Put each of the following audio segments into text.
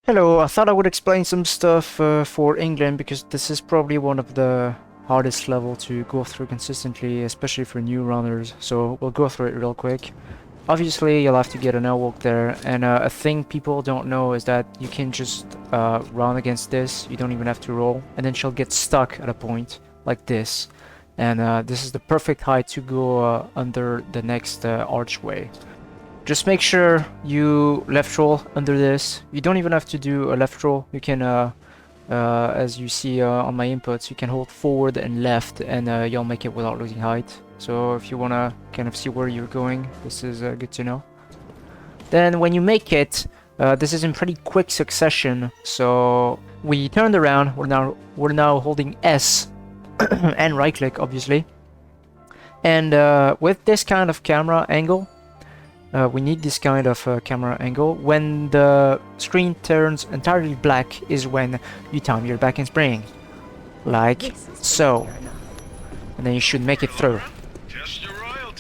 Hello, I thought I would explain some stuff for England because this is probably one of the hardest level to go through consistently, especially for new runners. So we'll go through it real quick. Obviously, you'll have to get an airwalk there, and a thing people don't know is that you can just run against this. You don't even have to roll, and then she'll get stuck at a point like this. And this is the perfect height to go under the next archway. Just make sure you left roll under this. You don't even have to do a left roll. You can, as you see on my inputs, you can hold forward and left, and you'll make it without losing height. So if you want to kind of see where you're going, this is good to know. Then when you make it, this is in pretty quick succession. So we turned around. We're now holding S and right click, obviously. And with this kind of camera angle, we need this kind of camera angle. When the screen turns entirely black is when you time your back and spring. Like so. And then you should make it through.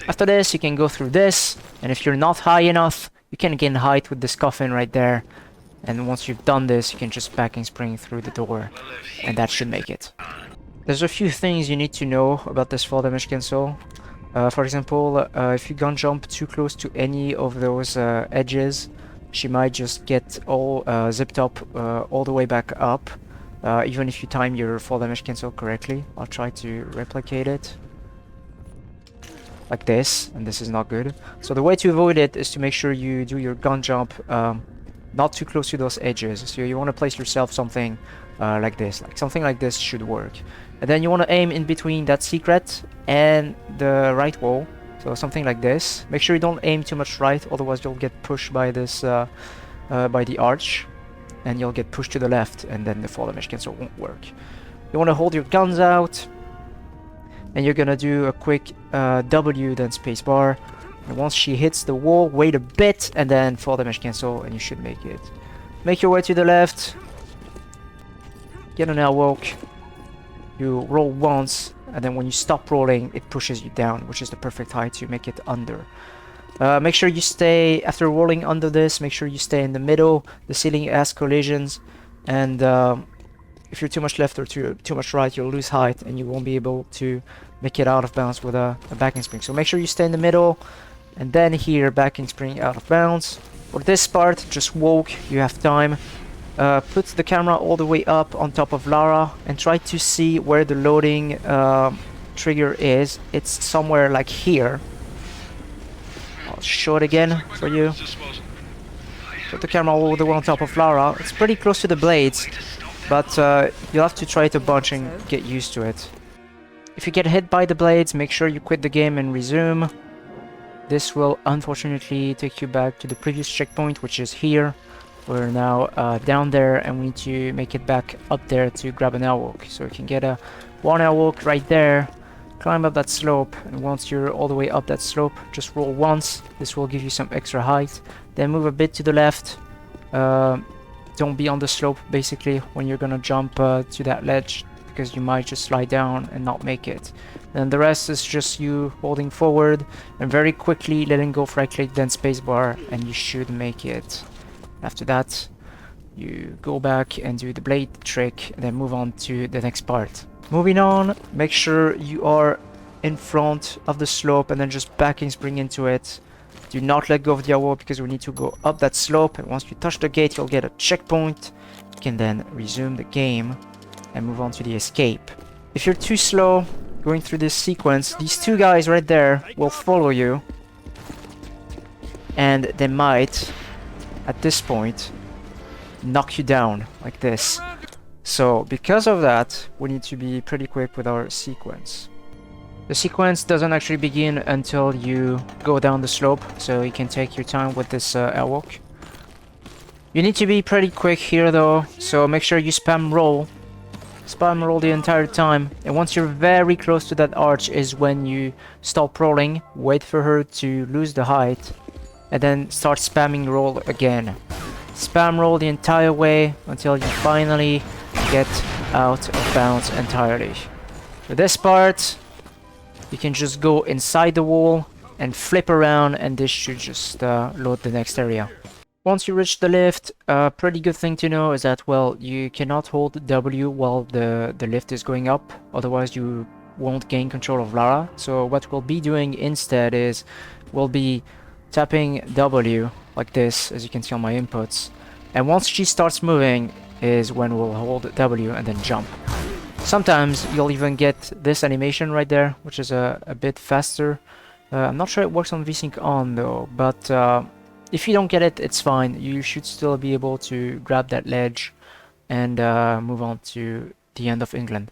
After this, you can go through this. And if you're not high enough, you can gain height with this coffin right there. And once you've done this, you can just back and spring through the door. And that should make it. There's a few things you need to know about this fall damage cancel. For example, if you gun jump too close to any of those edges, she might just get all zipped up all the way back up, even if you time your fall damage cancel correctly. I'll try to replicate it like this, and this is not good. So the way to avoid it is to make sure you do your gun jump not too close to those edges. So you want to place yourself something like this. Like something like this should work. And then you want to aim in between that secret and the right wall. So something like this. Make sure you don't aim too much right, otherwise you'll get pushed by this, by the arch. And you'll get pushed to the left, and then the fall damage cancel won't work. You want to hold your guns out. And you're going to do a quick W, then spacebar. And once she hits the wall, wait a bit, and then fall damage cancel, and you should make it. Make your way to the left. Get an airwalk. You roll once, and then when you stop rolling, it pushes you down, which is the perfect height to make it under. Make sure you stay, after rolling under this, make sure you stay in the middle. The ceiling has collisions, and if you're too much left or too much right, you'll lose height, and you won't be able to make it out of bounds with a backing spring. So make sure you stay in the middle, and then here, backing spring out of bounds. For this part, just walk, you have time. Put the camera all the way up on top of Lara and try to see where the loading trigger is. It's somewhere like here. I'll show it again for you. Put the camera all the way on top of Lara. It's pretty close to the blades, but you'll have to try it a bunch and get used to it. If you get hit by the blades, make sure you quit the game and resume. This will unfortunately take you back to the previous checkpoint, which is here. We're now down there, and we need to make it back up there to grab an airwalk. So you can get a one airwalk right there, climb up that slope, and once you're all the way up that slope, just roll once. This will give you some extra height. Then move a bit to the left. Don't be on the slope basically when you're gonna jump to that ledge, because you might just slide down and not make it. And the rest is just you holding forward and very quickly letting go of right click, then spacebar, and you should make it. After that, you go back and do the blade trick, and then move on to the next part. Moving on, make sure you are in front of the slope and then just backing spring into it. Do not let go of the airwalk because we need to go up that slope, and once you touch the gate, you'll get a checkpoint. You can then resume the game and move on to the escape. If you're too slow going through this sequence, these two guys right there will follow you, and they might, at this point, knock you down like this. So because of that, we need to be pretty quick with our sequence. The sequence doesn't actually begin until you go down the slope, so you can take your time with this airwalk. You need to be pretty quick here though, so make sure you spam roll. Spam roll the entire time, and once you're very close to that arch is when you stop rolling, wait for her to lose the height, and then start spamming roll again. Spam roll the entire way until you finally get out of bounds entirely. For this part, you can just go inside the wall and flip around, and this should just load the next area. Once you reach the lift, a pretty good thing to know is that, well, you cannot hold W while the lift is going up, otherwise you won't gain control of Lara. So what we'll be doing instead is we'll be tapping W like this, as you can see on my inputs, and once she starts moving is when we'll hold W and then jump. Sometimes you'll even get this animation right there, which is a bit faster. I'm not sure it works on VSync on though, but if you don't get it, it's fine. You should still be able to grab that ledge and move on to the end of England.